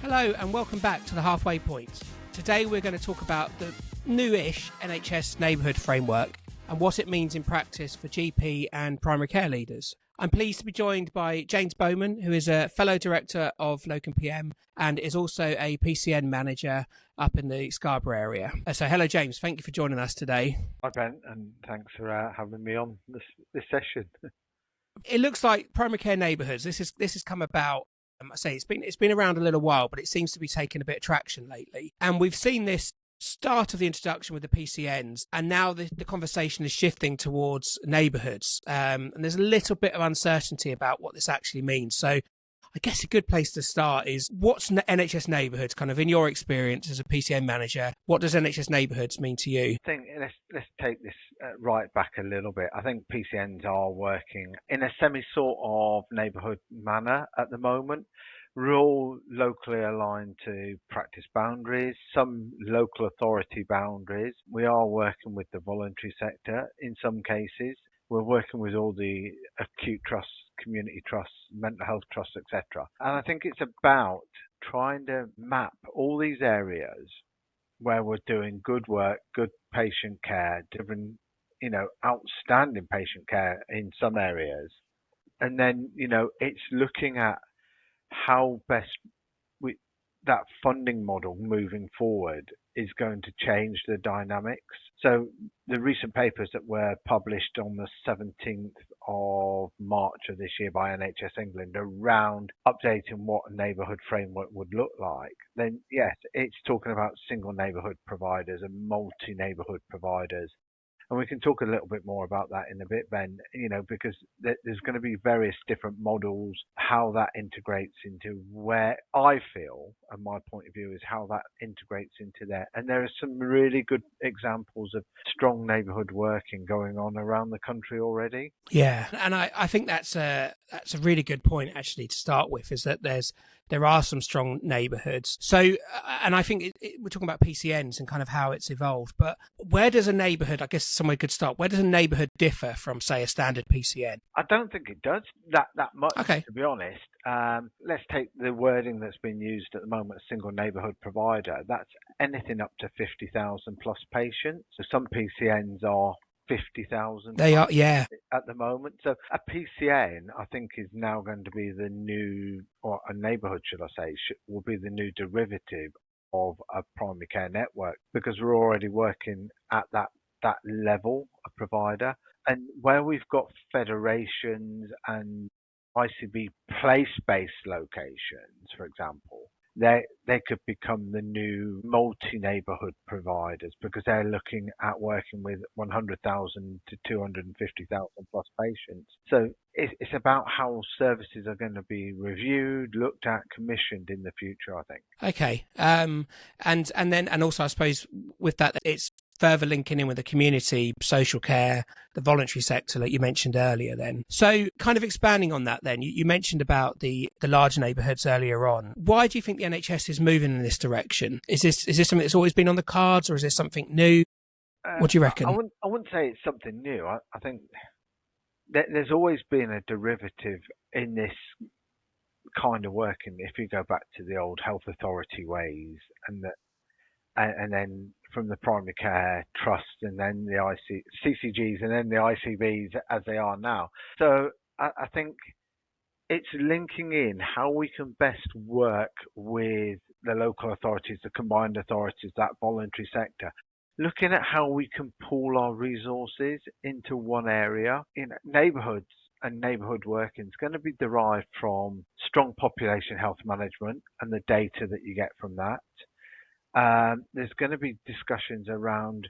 Hello and welcome back to the Halfway Point. Today we're going to talk about the newish NHS Neighbourhood framework and what it means in practice for GP and primary care leaders. I'm pleased to be joined by James Bowman, who is a fellow director of Locum PM and is also a PCN manager up in the Scarborough area. So hello James, thank you for joining us today. Hi Ben, and thanks for having me on this session. It looks like primary care neighbourhoods, this has come about. I say it's been around a little while, but it seems to be taking a bit of traction lately. And we've seen this start of the introduction with the PCNs, and now the conversation is shifting towards neighbourhoods. And there's a little bit of uncertainty about what this actually means. So I guess a good place to start is what's NHS Neighbourhoods, kind of in your experience as a PCN manager, what does NHS Neighbourhoods mean to you? I think let's take this right back a little bit. I think PCNs are working in a sort of neighbourhood manner at the moment. We're all locally aligned to practice boundaries, some local authority boundaries. We are working with the voluntary sector in some cases. We're working with all the acute trusts, community trusts, mental health trusts, etc. And I think it's about trying to map all these areas where we're doing good work, good patient care, different, outstanding patient care in some areas. And then, it's looking at how best that funding model moving forward is going to change the dynamics. So the recent papers that were published on the 17th of March of this year by NHS England around updating what a neighbourhood framework would look like, then yes, it's talking about single neighbourhood providers and multi-neighbourhood providers. And we can talk a little bit more about that in a bit, Ben, because there's going to be various different models, how that integrates into where I feel, and my point of view is how that integrates into there. And there are some really good examples of strong neighbourhood working going on around the country already. Yeah, and I think that's a really good point actually to start with, is that there are some strong neighbourhoods. So, and I think we're talking about PCNs and kind of how it's evolved, but where does a neighbourhood, I guess somewhere could start, where does a neighbourhood differ from, say, a standard PCN? I don't think it does that much, okay, to be honest. Let's take the wording that's been used at the moment, a single neighbourhood provider. That's anything up to 50,000 plus patients. So some PCNs are 50,000. They are, yeah. At the moment. So a PCN, I think, is now going to be the new, or a neighbourhood, should I say, will be the new derivative of a primary care network, because we're already working at that level of provider. And where we've got federations and ICB place-based locations, for example, they could become the new multi-neighbourhood providers, because they're looking at working with 100,000 to 250,000 plus patients. So it's about how services are going to be reviewed, looked at, commissioned in the future, I think. Okay. And also, I suppose with that, it's further linking in with the community, social care, the voluntary sector that you mentioned earlier then. So kind of expanding on that then, you mentioned about the large neighbourhoods earlier on. Why do you think the NHS is moving in this direction? Is this something that's always been on the cards, or is this something new? What do you reckon? I wouldn't say it's something new. I think there's always been a derivative in this kind of working. If you go back to the old health authority ways, and then from the primary care trust, and then the CCGs, and then the ICBs as they are now. So I think it's linking in how we can best work with the local authorities, the combined authorities, that voluntary sector, looking at how we can pool our resources into one area. Neighbourhoods and neighbourhood working is going to be derived from strong population health management and the data that you get from that. There's going to be discussions around,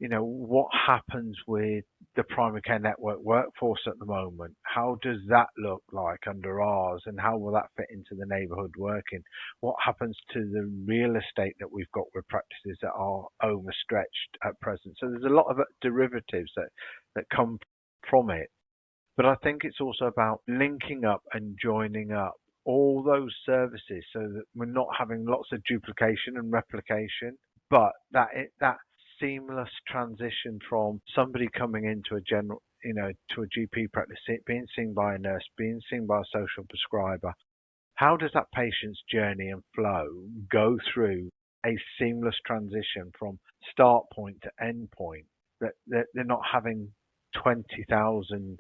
what happens with the primary care network workforce at the moment. How does that look like under ours, and how will that fit into the neighbourhood working? What happens to the real estate that we've got with practices that are overstretched at present? So there's a lot of derivatives that come from it. But I think it's also about linking up and joining up all those services so that we're not having lots of duplication and replication, but that seamless transition from somebody coming into a general, to a GP practice, being seen by a nurse, being seen by a social prescriber, How does that patient's journey and flow go through a seamless transition from start point to end point? That they're not having 20,000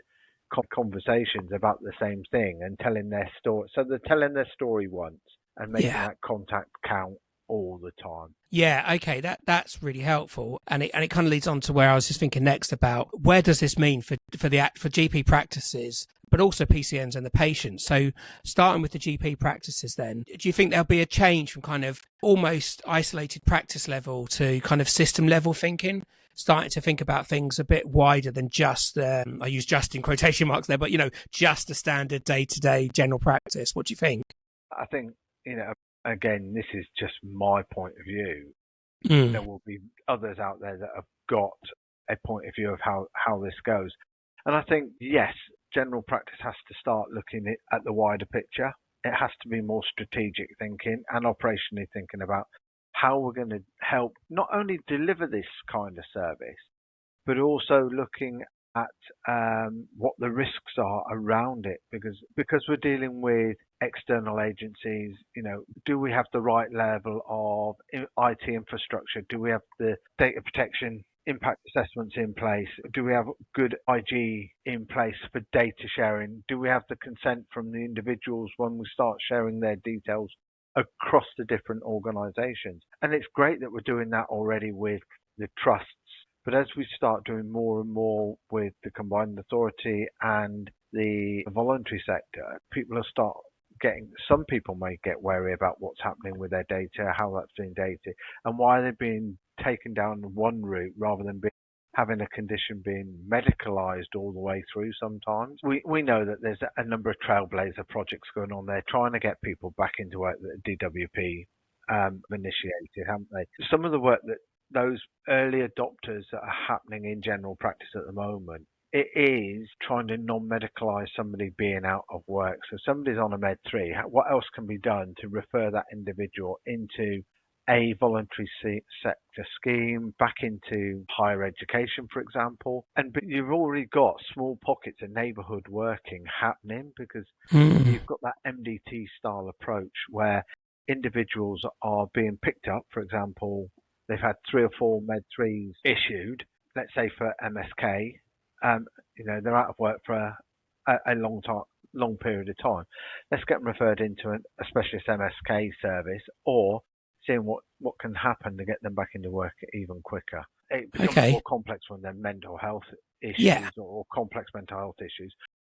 conversations about the same thing and telling their story. So they're telling their story once and making Yeah. that contact count all the time. Yeah, okay, that's really helpful, and it kind of leads on to where I was just thinking next about where does this mean for GP practices, but also PCNs and the patients. So starting with the GP practices, then, do you think there'll be a change from kind of almost isolated practice level to kind of system level thinking? Starting to think about things a bit wider than just, I use just in quotation marks there, but just a standard day-to-day general practice. What do you think? I think, again, this is just my point of view. There will be others out there that have got a point of view of how this goes. And I think, yes, general practice has to start looking at the wider picture. It has to be more strategic thinking and operationally thinking about how we're going to help not only deliver this kind of service, but also looking at what the risks are around it, because we're dealing with external agencies. Do we have the right level of IT infrastructure? Do we have the data protection impact assessments in place? Do we have good IG in place for data sharing? Do we have the consent from the individuals when we start sharing their details across the different organisations? And it's great that we're doing that already with the trusts. But as we start doing more and more with the combined authority and the voluntary sector, some people may get wary about what's happening with their data, how that's being dated, and why they're being taken down one route rather than having a condition being medicalised all the way through sometimes. We know that there's a number of trailblazer projects going on there trying to get people back into work that DWP initiated, haven't they? Some of the work that those early adopters that are happening in general practice at the moment, it is trying to non-medicalise somebody being out of work. So somebody's on a Med 3, what else can be done to refer that individual into a voluntary sector scheme, back into higher education, for example? But you've already got small pockets of neighbourhood working happening because you've got that MDT style approach where individuals are being picked up. For example, they've had 3 or 4 Med 3s issued, let's say for MSK. They're out of work for a long period of time. Let's get them referred into a specialist MSK service, or seeing what can happen to get them back into work even quicker. It becomes more complex when they're mental health issues or complex mental health issues.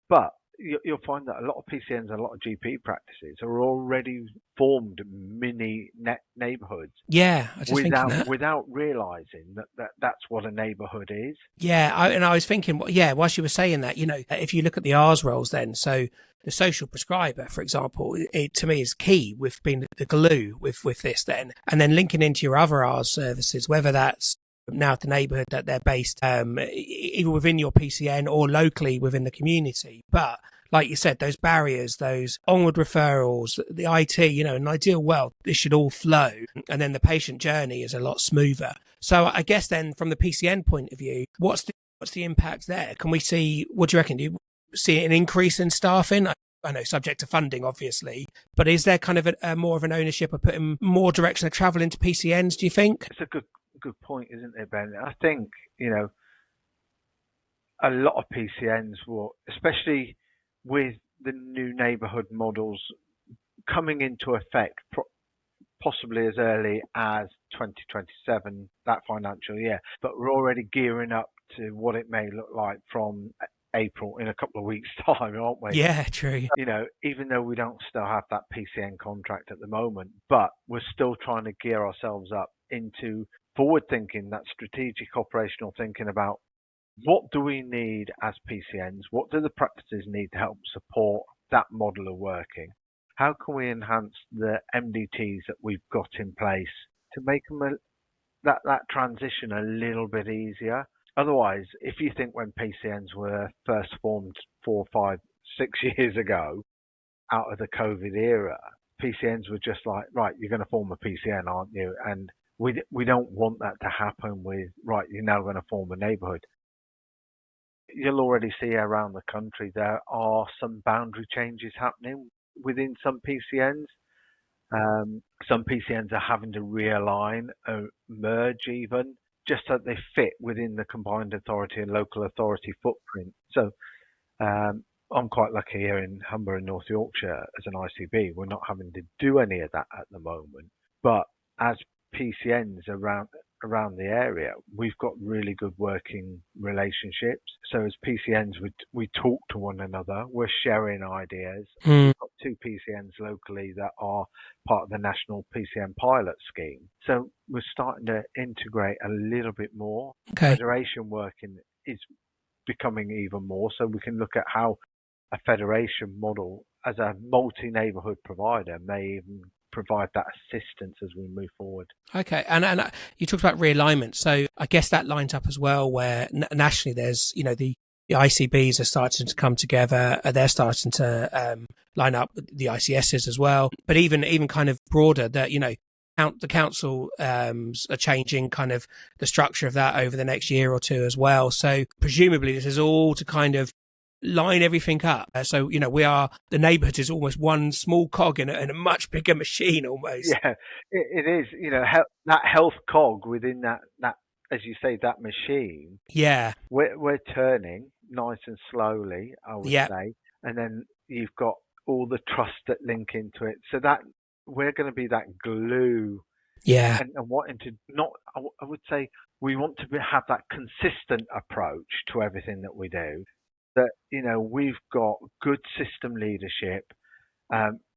But you'll find that a lot of PCNs and a lot of GP practices are already formed mini neighbourhoods. Yeah, I just without realising that that's what a neighbourhood is. Yeah, I was thinking, whilst you were saying that, if you look at the R's roles then, so the social prescriber, for example, it to me is key with being the glue with this then, and then linking into your other R's services, whether that's now at the neighbourhood that they're based either within your PCN or locally within the community. But like you said, those barriers, those onward referrals, the IT, in an ideal world, this should all flow. And then the patient journey is a lot smoother. So I guess then from the PCN point of view, what's the impact there? Can we see, what do you reckon? Do you see an increase in staffing? I know subject to funding, obviously, but is there kind of a more of an ownership of putting more direction of travel into PCNs, do you think? It's a good point, isn't it, Ben? I think, a lot of PCNs will, especially with the new neighbourhood models coming into effect possibly as early as 2027, that financial year, but we're already gearing up to what it may look like from April, in a couple of weeks' time, aren't we? Yeah, true. Even though we don't still have that PCN contract at the moment, but we're still trying to gear ourselves up into forward thinking, that strategic operational thinking about what do we need as PCNs? What do the practices need to help support that model of working? How can we enhance the MDTs that we've got in place to make them that transition a little bit easier? Otherwise, if you think when PCNs were first formed 4, 5, 6 years ago, out of the COVID era, PCNs were just like, right, you're going to form a PCN, aren't you? And we don't want that to happen with, right, you're now going to form a neighbourhood. You'll already see around the country there are some boundary changes happening within some PCNs. Some PCNs are having to realign or merge even, just so they fit within the combined authority and local authority footprint. So I'm quite lucky here in Humber and North Yorkshire as an ICB. We're not having to do any of that at the moment. But as PCNs around the area, we've got really good working relationships. So as PCNs, we talk to one another. We're sharing ideas. We've got 2 PCNs locally that are part of the national PCN pilot scheme. So we're starting to integrate a little bit more. Okay. Federation working is becoming even more. So we can look at how a federation model as a multi-neighbourhood provider may even provide that assistance as we move forward. Okay, and you talked about realignment, so I guess that lines up as well, where nationally there's the ICBs are starting to come together, they're starting to line up with the ICSs as well, but even kind of broader that the council are changing kind of the structure of that over the next year or two as well. So presumably this is all to kind of line everything up. So the neighbourhood is almost one small cog in a much bigger machine almost. Yeah, it is. That health cog within that as you say, that machine. Yeah, we're turning nice and slowly, I would say, and then you've got all the trusts that link into it. So that we're going to be that glue. Yeah, and wanting to not. I would say we want to have that consistent approach to everything that we do. That we've got good system leadership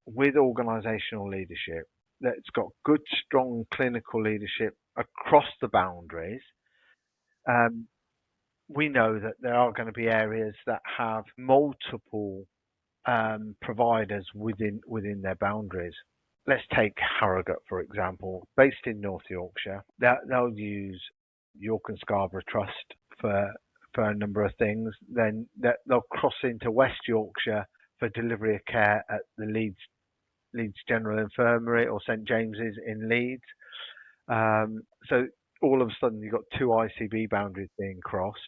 with organisational leadership that's got good, strong clinical leadership across the boundaries. We know that there are going to be areas that have multiple providers within their boundaries. Let's take Harrogate, for example, based in North Yorkshire. They'll use York and Scarborough Trust for a number of things. Then they'll cross into West Yorkshire for delivery of care at the Leeds General Infirmary or St James's in Leeds. So all of a sudden you've got 2 ICB boundaries being crossed.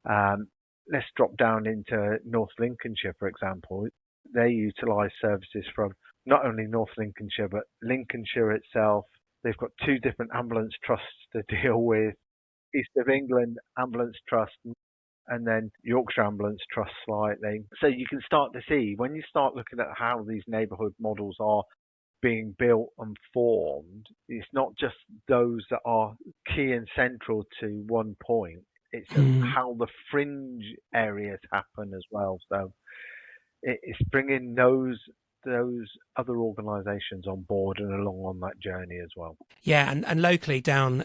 Let's drop down into North Lincolnshire, for example. They utilise services from not only North Lincolnshire, but Lincolnshire itself. They've got 2 different ambulance trusts to deal with, East of England Ambulance Trust and then Yorkshire Ambulance Trust slightly. So you can start to see, when you start looking at how these neighbourhood models are being built and formed, it's not just those that are key and central to one point. It's how the fringe areas happen as well. So it's bringing those other organisations on board and along on that journey as well. Yeah, and locally down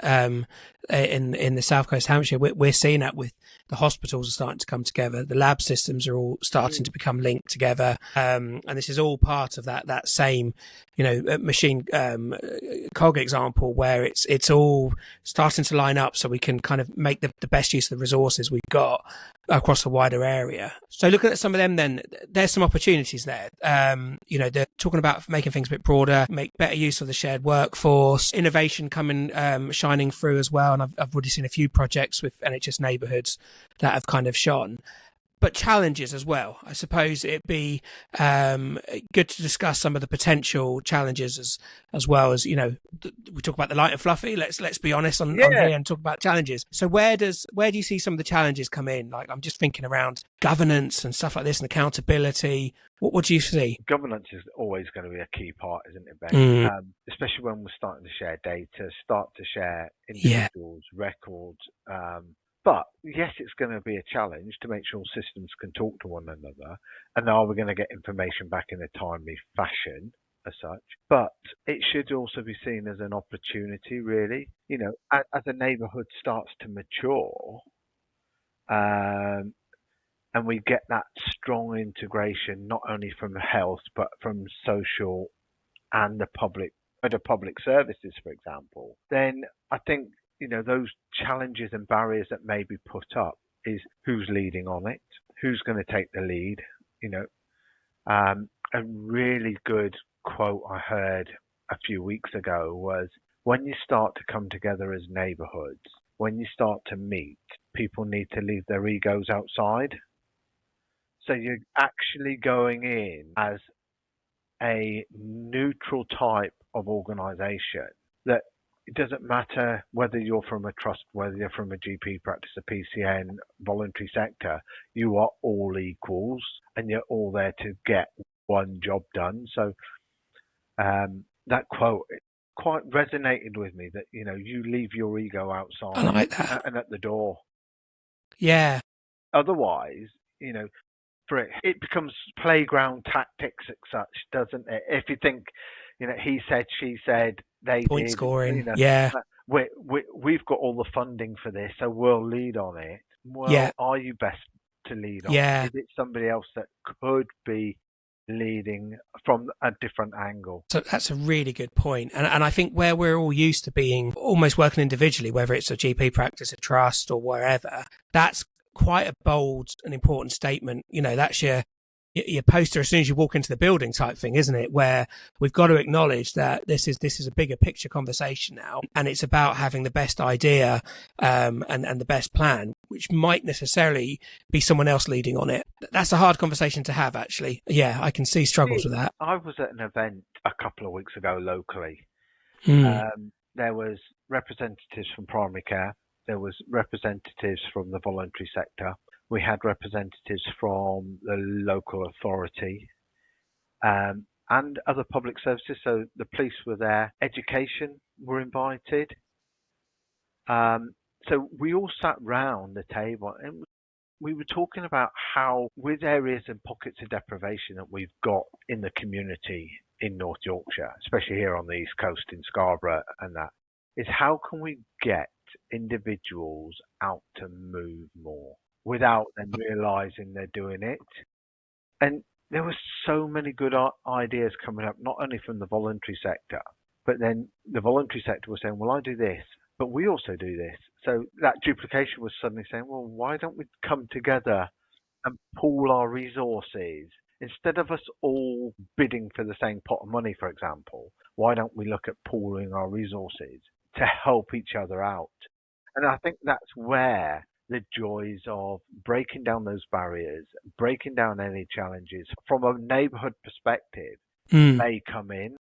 in the South Coast Hampshire, we're seeing that with the hospitals are starting to come together. The lab systems are all starting to become linked together, and this is all part of that same machine cog example where it's all starting to line up so we can kind of make the best use of the resources we've got across a wider area. So looking at some of them, then there's some opportunities there. They're talking about making things a bit broader, make better use of the shared workforce, innovation coming shining through as well. And I've already seen a few projects with NHS Neighbourhoods that have kind of shone. But challenges as well. I suppose it'd be good to discuss some of the potential challenges as well as, we talk about the light and fluffy. Let's be honest on here and talk about challenges. So where do you see some of the challenges come in? Like, I'm just thinking around governance and stuff like this and accountability. What do you see? Governance is always going to be a key part, isn't it, Ben? Especially when we're starting to share data, start to share individuals, records. But yes, it's going to be a challenge to make sure systems can talk to one another. And are we going to get information back in a timely fashion as such? But it should also be seen as an opportunity, really. As a neighbourhood starts to mature, and we get that strong integration, not only from health, but from social and the public services, for example, then I think, those challenges and barriers that may be put up is who's leading on it, who's going to take the lead. A really good quote I heard a few weeks ago was, when you start to come together as neighbourhoods, when you start to meet, people need to leave their egos outside. So you're actually going in as a neutral type of organisation, that it doesn't matter whether you're from a trust, whether you're from a GP practice, a PCN, voluntary sector, you are all equals and you're all there to get one job done. So that quote quite resonated with me, that, you leave your ego I outside like that. and at the door. Yeah. Otherwise, for it becomes playground tactics as such, doesn't it? If you think, he said, she said, they Point did, scoring. Yeah. we've got all the funding for this, so we'll lead on it. Well, Yeah. are you best to lead on? Yeah. Is it somebody else that could be leading from a different angle? So that's a really good point. And I think where we're all used to being almost working individually, whether it's a GP practice, a trust or wherever, that's quite a bold and important statement. That's your poster as soon as you walk into the building type thing, isn't it? Where we've got to acknowledge that this is a bigger picture conversation now, and it's about having the best idea and the best plan, which might necessarily be someone else leading on it. That's a hard conversation to have, actually. Yeah, I can see struggles with that. I was at an event a couple of weeks ago locally. There was representatives from primary care. There was representatives from the voluntary sector. We had representatives from the local authority and other public services. So the police were there. Education were invited. So we all sat round the table and we were talking about how, with areas and pockets of deprivation that we've got in the community in North Yorkshire, especially here on the East Coast in Scarborough and that, is how can we get individuals out to move more without them realising they're doing it? And there were so many good ideas coming up, not only from the voluntary sector, but then the voluntary sector was saying, well, I do this, but we also do this. So that duplication was suddenly saying, well, why don't we come together and pool our resources? Instead of us all bidding for the same pot of money, for example, why don't we look at pooling our resources to help each other out? And I think that's where the joys of breaking down those barriers, breaking down any challenges from a neighbourhood perspective may come in.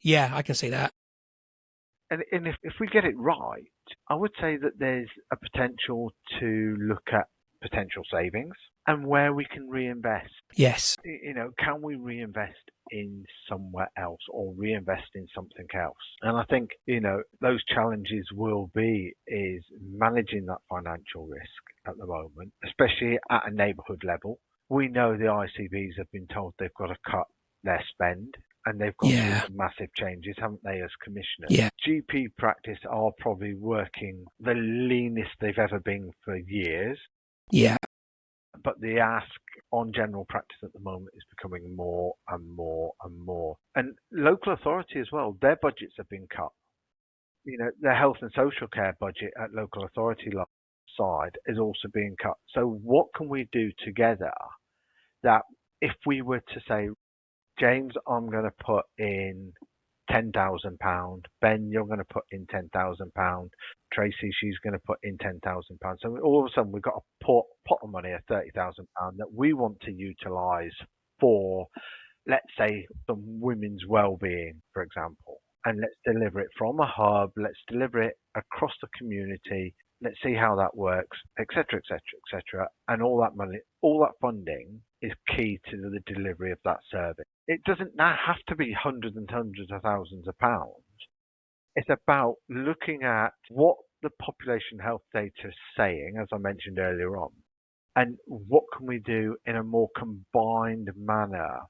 Yeah, I can see that. And if we get it right, I would say that there's a potential to look at potential savings and where we can reinvest. Yes. Can we reinvest in somewhere else or reinvest in something else? And I think, those challenges will be is managing that financial risk at the moment, especially at a neighbourhood level. We know the ICBs have been told they've got to cut their spend. And they've gone through some massive changes, haven't they, as commissioners? Yeah. GP practice are probably working the leanest they've ever been for years. Yeah. But the ask on general practice at the moment is becoming more and more and more. And local authority as well, their budgets have been cut. Their health and social care budget at local authority side is also being cut. So what can we do together that if we were to say, James, I'm going to put in £10,000. Ben, you're going to put in £10,000. Tracy, she's going to put in £10,000. So all of a sudden, we've got a pot of money of £30,000 that we want to utilise for, let's say, some women's well-being, for example. And let's deliver it from a hub. Let's deliver it across the community. Let's see how that works, etc., etc., etc. And all that money, all that funding is key to the delivery of that service. It doesn't now have to be hundreds and hundreds of thousands of pounds. It's about looking at what the population health data is saying, as I mentioned earlier on, and what can we do in a more combined manner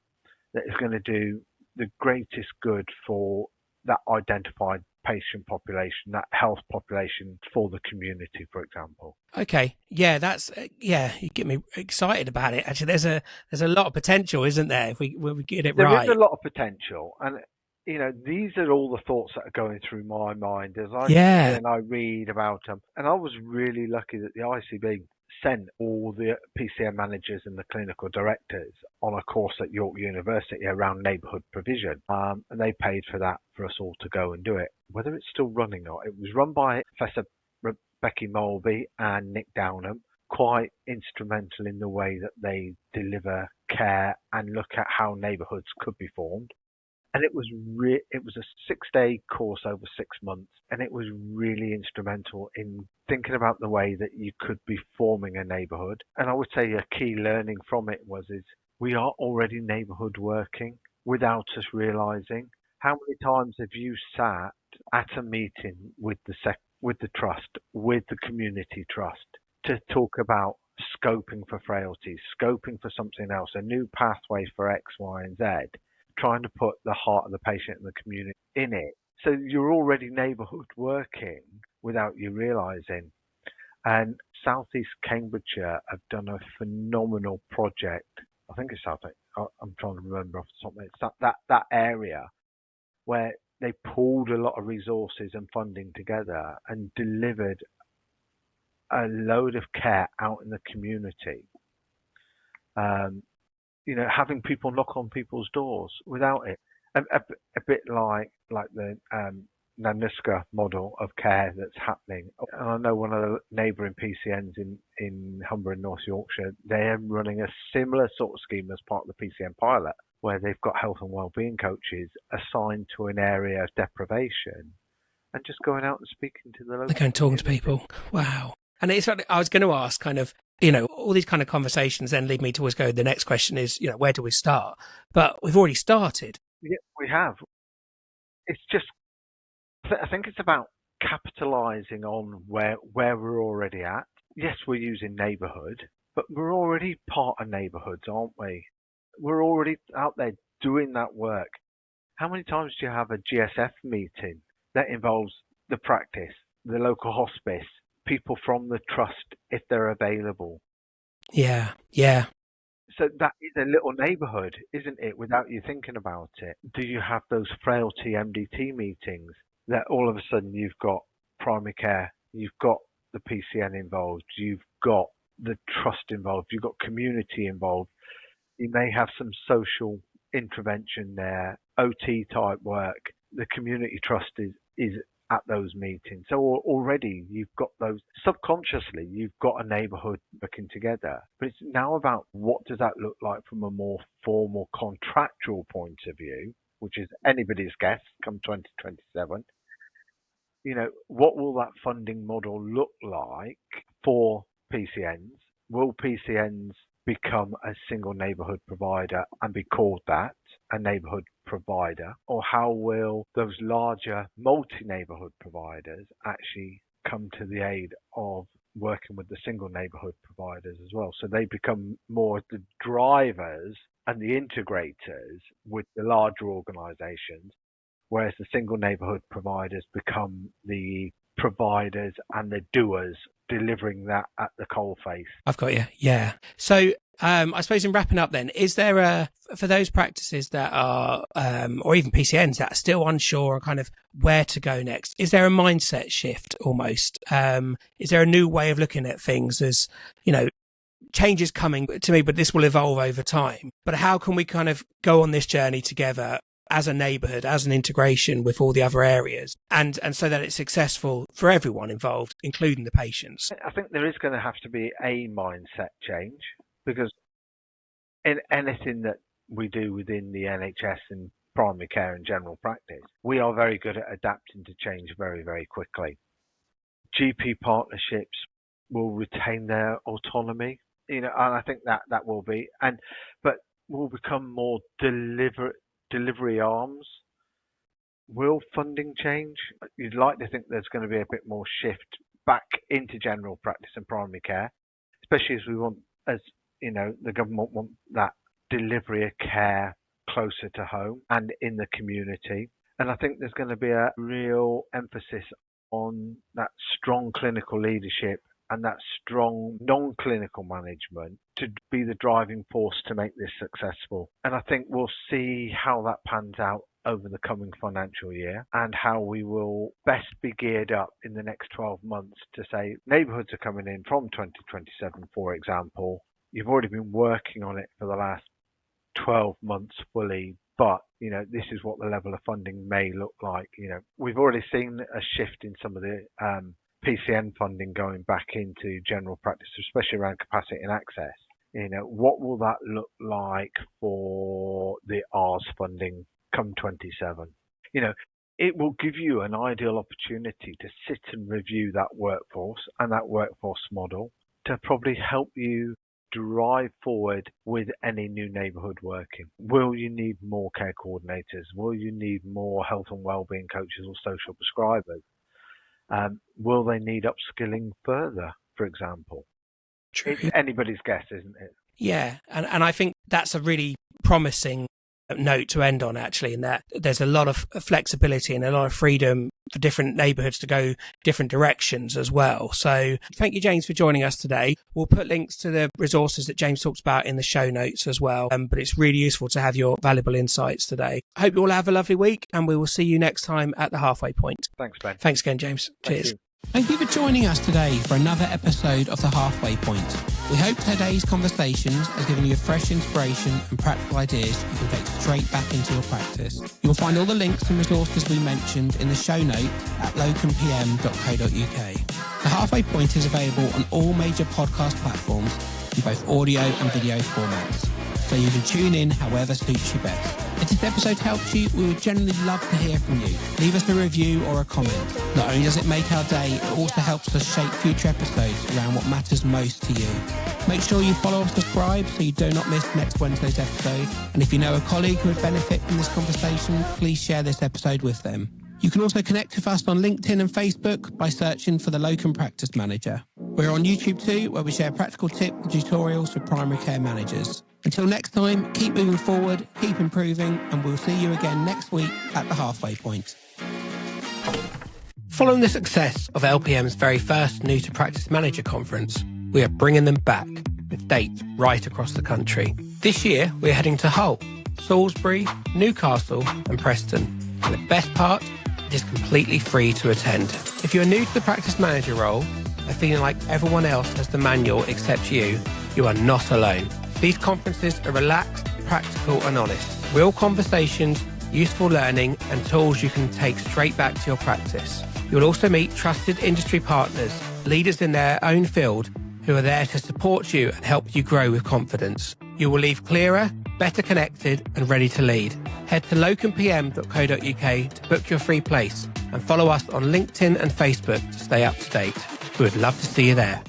that is going to do the greatest good for that identified patient population, that health population for the community, for example. Okay. Yeah, you get me excited about it. Actually, there's a lot of potential, isn't there, if we get it right? There is a lot of potential. And, these are all the thoughts that are going through my mind as I sit and I read about them. And I was really lucky that the ICB sent all the PCN managers and the clinical directors on a course at York University around neighbourhood provision. And they paid for that for us all to go and do it. Whether it's still running or not, it was run by Professor Becky Molby and Nick Downham. quite instrumental in the way that they deliver care and look at how neighbourhoods could be formed. And it was it was a 6-day course over 6 months, and it was really instrumental in thinking about the way that you could be forming a neighbourhood. And I would say a key learning from it is we are already neighbourhood working without us realising. How many times have you sat at a meeting with the trust, with the community trust, to talk about scoping for frailties, scoping for something else, a new pathway for X, Y, and Z, trying to put the heart of the patient and the community in it. So you're already neighbourhood working without you realising. And South East Cambridgeshire have done a phenomenal project. I think it's South East. I'm trying to remember off the top of my head. That area where they pulled a lot of resources and funding together and delivered a load of care out in the community. Having people knock on people's doors without it. A bit like the Nanuska model of care that's happening. And I know one of the neighbouring PCNs in Humber in North Yorkshire, they're running a similar sort of scheme as part of the PCN pilot, where they've got health and wellbeing coaches assigned to an area of deprivation and just going out and speaking to the local. They're going talking to people. Wow. And it's, I was going to ask kind of, all these kind of conversations then lead me to always go, the next question is, where do we start? But we've already started. Yeah, we have. It's just, I think it's about capitalising on where we're already at. Yes, we're using neighbourhood, but we're already part of neighbourhoods, aren't we? We're already out there doing that work. How many times do you have a GSF meeting that involves the practice, the local hospice, people from the trust if they're available? Yeah. So that is a little neighbourhood, isn't it, without you thinking about it? Do you have those frailty MDT meetings that all of a sudden you've got primary care, you've got the PCN involved, you've got the trust involved, you've got community involved, you may have some social intervention there, OT type work. The community trust is at those meetings. So already you've got those, subconsciously you've got a neighbourhood working together. But it's now about what does that look like from a more formal contractual point of view, which is anybody's guess come 2027. What will that funding model look like for PCNs? Will PCNs become a single neighbourhood provider and be called that, a neighbourhood provider? Or how will those larger multi-neighbourhood providers actually come to the aid of working with the single neighbourhood providers as well? So they become more the drivers and the integrators with the larger organisations, whereas the single neighbourhood providers become the providers and the doers, delivering that at the coalface. I've got you. Yeah. So I suppose in wrapping up then, is there for those practices that are, or even PCNs that are still unsure kind of where to go next, is there a mindset shift almost? Is there a new way of looking at things as, change is coming to me, but this will evolve over time. But how can we kind of go on this journey together as a neighbourhood, as an integration with all the other areas, and so that it's successful for everyone involved, including the patients? I think there is going to have to be a mindset change, because in anything that we do within the NHS and primary care and general practice, we are very good at adapting to change very, very quickly. GP partnerships will retain their autonomy, and I think that will be, but will become more delivery arms. Will funding change? You'd like to think there's going to be a bit more shift back into general practice and primary care, especially as we want, as the government want that delivery of care closer to home and in the community. And I think there's going to be a real emphasis on that strong clinical leadership and that strong non-clinical management to be the driving force to make this successful. And I think we'll see how that pans out over the coming financial year, and how we will best be geared up in the next 12 months to say neighbourhoods are coming in from 2027, for example. You've already been working on it for the last 12 months fully, but this is what the level of funding may look like. We've already seen a shift in some of the PCN funding going back into general practice, especially around capacity and access. What will that look like for the R's funding come 27? It will give you an ideal opportunity to sit and review that workforce and that workforce model to probably help you drive forward with any new neighbourhood working. Will you need more care coordinators? Will you need more health and wellbeing coaches or social prescribers? Will they need upskilling further, for example? True. It's anybody's guess, isn't it? Yeah, and I think that's a really promising note to end on, actually, in that there's a lot of flexibility and a lot of freedom for different neighbourhoods to go different directions as well. So thank you, James, for joining us today. We'll put links to the resources that James talks about in the show notes as well. But it's really useful to have your valuable insights today. I hope you all have a lovely week, and we will see you next time at the halfway point. Thanks, Ben. Thanks again, James. Cheers. Thank you for joining us today for another episode of The Halfway Point. We hope today's conversations has given you a fresh inspiration and practical ideas you can take straight back into your practice. You will find all the links and resources we mentioned in the show notes at locumpm.co.uk. The Halfway Point is available on all major podcast platforms in both audio and video formats, so you can tune in however suits you best. If this episode helped you, we would generally love to hear from you. Leave us a review or a comment. Not only does it make our day, it also helps us shape future episodes around what matters most to you. Make sure you follow and subscribe so you do not miss next Wednesday's episode. And if you know a colleague who would benefit from this conversation, please share this episode with them. You can also connect with us on LinkedIn and Facebook by searching for the Locum Practice Manager. We're on YouTube too, where we share practical tips and tutorials for primary care managers. Until next time, keep moving forward, keep improving, and we'll see you again next week at the Halfway Point. Following the success of LPM's very first New to Practice Manager conference, we are bringing them back with dates right across the country. This year, we're heading to Hull, Salisbury, Newcastle and Preston. And the best part, it is completely free to attend. If you're new to the practice manager role and feeling like everyone else has the manual except you are not alone. These conferences are relaxed, practical and honest. Real conversations, useful learning and tools you can take straight back to your practice. You'll also meet trusted industry partners, leaders in their own field who are there to support you and help you grow with confidence. You will leave clearer, better connected and ready to lead. Head to locumpm.co.uk to book your free place and follow us on LinkedIn and Facebook to stay up to date. We would love to see you there.